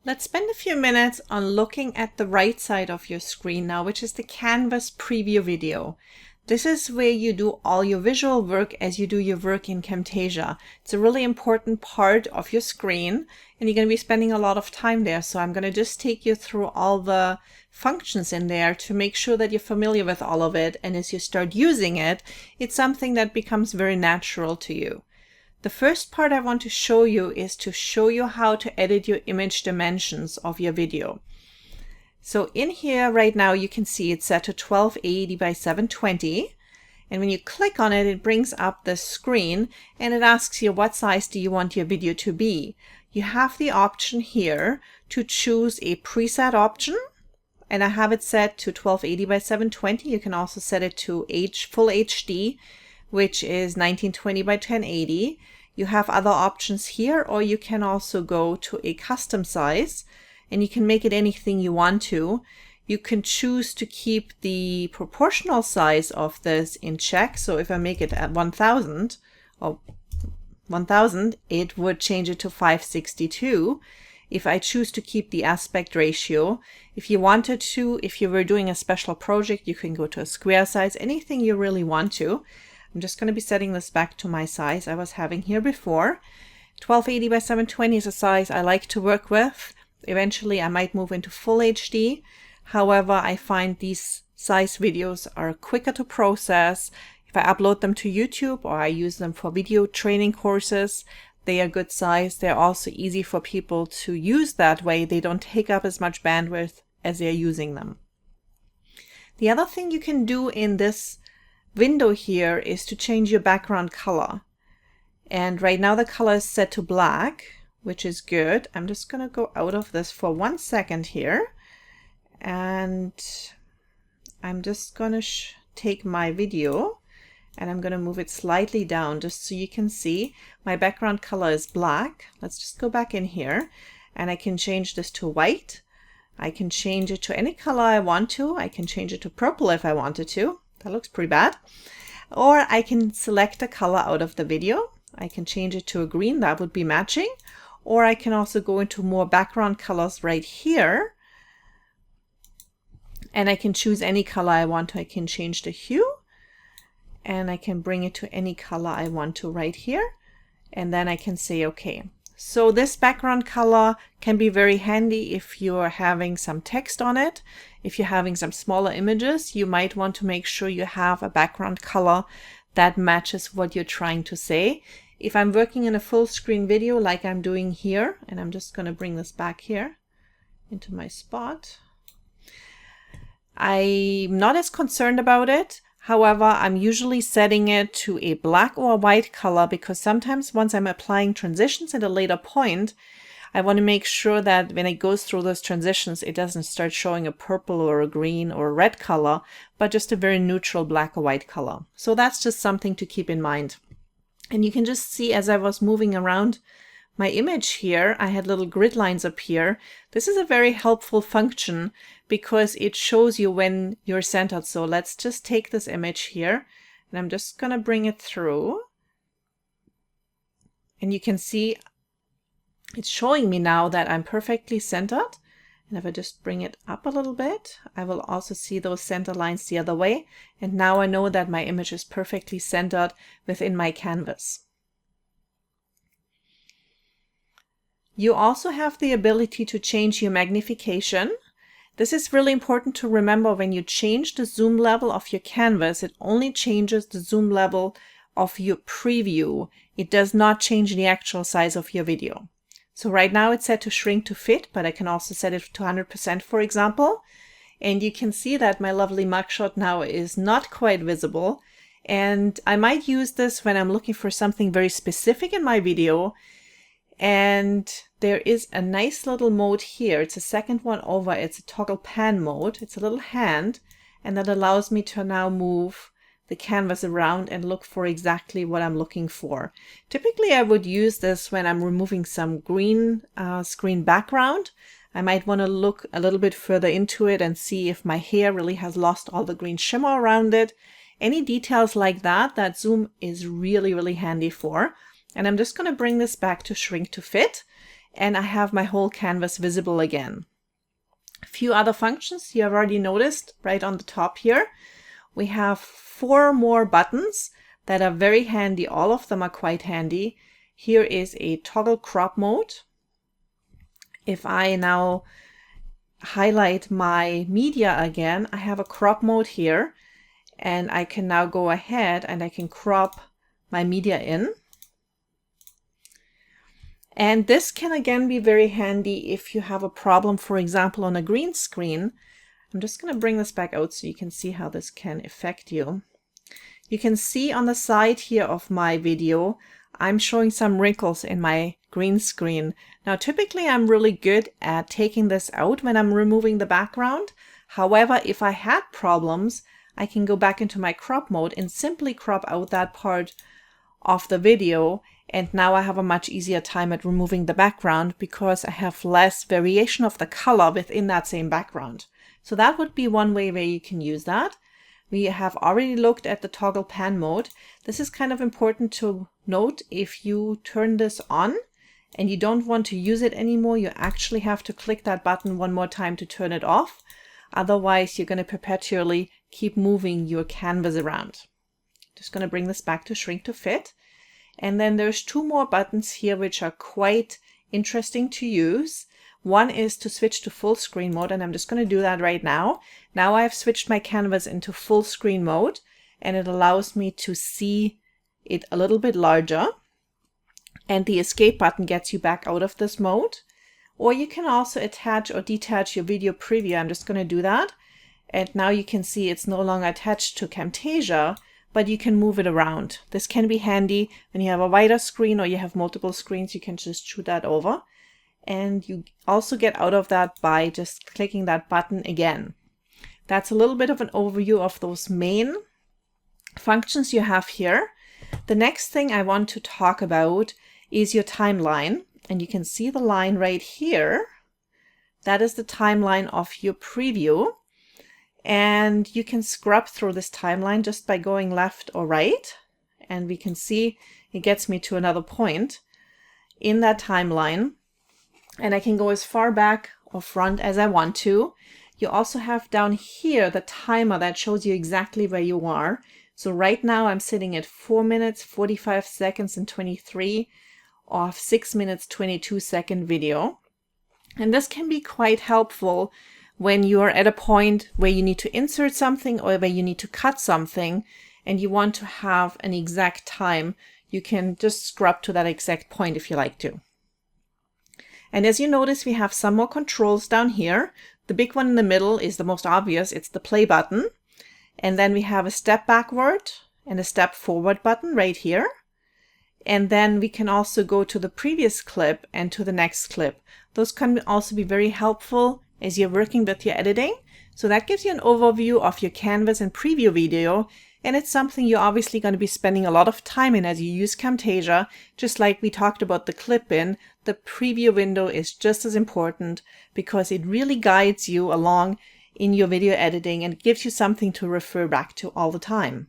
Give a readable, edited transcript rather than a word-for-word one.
Let's spend a few minutes on looking at the right side of your screen now, which is the Canvas preview video. This is where you do all your visual work as you do your work in Camtasia. It's a really important part of your screen and you're going to be spending a lot of time there. So I'm going to just take you through all the functions in there to make sure that you're familiar with all of it. And as you start using it, it's something that becomes very natural to you. The first part I want to show you is to show you how to edit your image dimensions of your video. So in here right now you can see it's set to 1280 by 720, and when you click on it, it brings up this screen and it asks you what size do you want your video to be. You have the option here to choose a preset option, and I have it set to 1280 by 720. You can also set it to full HD, which is 1920 by 1080. You have other options here, or you can also go to a custom size and you can make it anything you want to. You can choose to keep the proportional size of this in check. So if I make it at 1000, it would change it to 562. If I choose to keep the aspect ratio, if you wanted to, if you were doing a special project, you can go to a square size, anything you really want to. I'm just going to be setting this back to my size I was having here before. 1280 by 720 is a size I like to work with. Eventually I might move into full HD. However, I find these size videos are quicker to process. If I upload them to YouTube or I use them for video training courses, they are good size. They're also easy for people to use that way. They don't take up as much bandwidth as they're using them. The other thing you can do in this window here is to change your background color. And right now the color is set to black, which is good. I'm just going to go out of this for 1 second here. And I'm just going to take my video and I'm going to move it slightly down just so you can see my background color is black. Let's just go back in here and I can change this to white. I can change it to any color I want to. I can change it to purple if I wanted to. That looks pretty bad. Or I can select a color out of the video. I can change it to a green, that would be matching. Or I can also go into more background colors right here. And I can choose any color I want to. I can change the hue. And I can bring it to any color I want to right here. And then I can say OK. So this background color can be very handy if you're having some text on it. If you're having some smaller images, you might want to make sure you have a background color that matches what you're trying to say. If I'm working in a full screen video like I'm doing here, and I'm just going to bring this back here into my spot, I'm not as concerned about it. However, I'm usually setting it to a black or a white color because sometimes once I'm applying transitions at a later point, I want to make sure that when it goes through those transitions, it doesn't start showing a purple or a green or a red color, but just a very neutral black or white color. So that's just something to keep in mind. And you can just see as I was moving around my image here, I had little grid lines up here. This is a very helpful function because it shows you when you're centered. So let's just take this image here and I'm just going to bring it through. And you can see it's showing me now that I'm perfectly centered. And if I just bring it up a little bit, I will also see those center lines the other way. And now I know that my image is perfectly centered within my canvas. You also have the ability to change your magnification. This is really important to remember. When you change the zoom level of your canvas, it only changes the zoom level of your preview. It does not change the actual size of your video. So right now it's set to shrink to fit, but I can also set it to 100%, for example. And you can see that my lovely mugshot now is not quite visible. And I might use this when I'm looking for something very specific in my video. And there is a nice little mode here. It's a second one over. It's a toggle pan mode. It's a little hand, and that allows me to now move the canvas around and look for exactly what I'm looking for. Typically, I would use this when I'm removing some green screen background. I might want to look a little bit further into it and see if my hair really has lost all the green shimmer around it. Any details like that, that zoom is really, really handy for. And I'm just going to bring this back to shrink to fit. and I have my whole canvas visible again. A few other functions you have already noticed right on the top here. We have 4 more buttons that are very handy. All of them are quite handy. Here is a toggle crop mode. If I now highlight my media again, I have a crop mode here, and I can now go ahead and I can crop my media in. And this can again be very handy if you have a problem, for example, on a green screen. I'm just going to bring this back out so you can see how this can affect you. You can see on the side here of my video, I'm showing some wrinkles in my green screen. Now, typically I'm really good at taking this out when I'm removing the background. However, if I had problems, I can go back into my crop mode and simply crop out that part of the video. And now I have a much easier time at removing the background because I have less variation of the color within that same background. So that would be one way where you can use that. We have already looked at the toggle pan mode. This is kind of important to note. If you turn this on and you don't want to use it anymore, you actually have to click that button one more time to turn it off. Otherwise, you're going to perpetually keep moving your canvas around. Just going to bring this back to shrink to fit. And then there's 2 more buttons here which are quite interesting to use. One is to switch to full screen mode, and I'm just going to do that right now. Now I've switched my canvas into full screen mode, and it allows me to see it a little bit larger. And the escape button gets you back out of this mode. Or you can also attach or detach your video preview. I'm just going to do that. And now you can see it's no longer attached to Camtasia, but you can move it around. This can be handy when you have a wider screen or you have multiple screens. You can just shoot that over. And you also get out of that by just clicking that button again. That's a little bit of an overview of those main functions you have here. The next thing I want to talk about is your timeline. And you can see the line right here. That is the timeline of your preview. And you can scrub through this timeline just by going left or right. And we can see it gets me to another point in that timeline. And I can go as far back or front as I want to. You also have down here the timer that shows you exactly where you are. So right now I'm sitting at 4 minutes, 45 seconds and 23 of 6 minutes, 22 second video. And this can be quite helpful when you are at a point where you need to insert something or where you need to cut something and you want to have an exact time. You can just scrub to that exact point if you like to. And as you notice, we have some more controls down here. The big one in the middle is the most obvious. It's the play button. And then we have a step backward and a step forward button right here. And then we can also go to the previous clip and to the next clip. Those can also be very helpful as you're working with your editing. So that gives you an overview of your canvas and preview video. And it's something you're obviously going to be spending a lot of time in as you use Camtasia. Just like we talked about the clip in, the preview window is just as important because it really guides you along in your video editing and gives you something to refer back to all the time.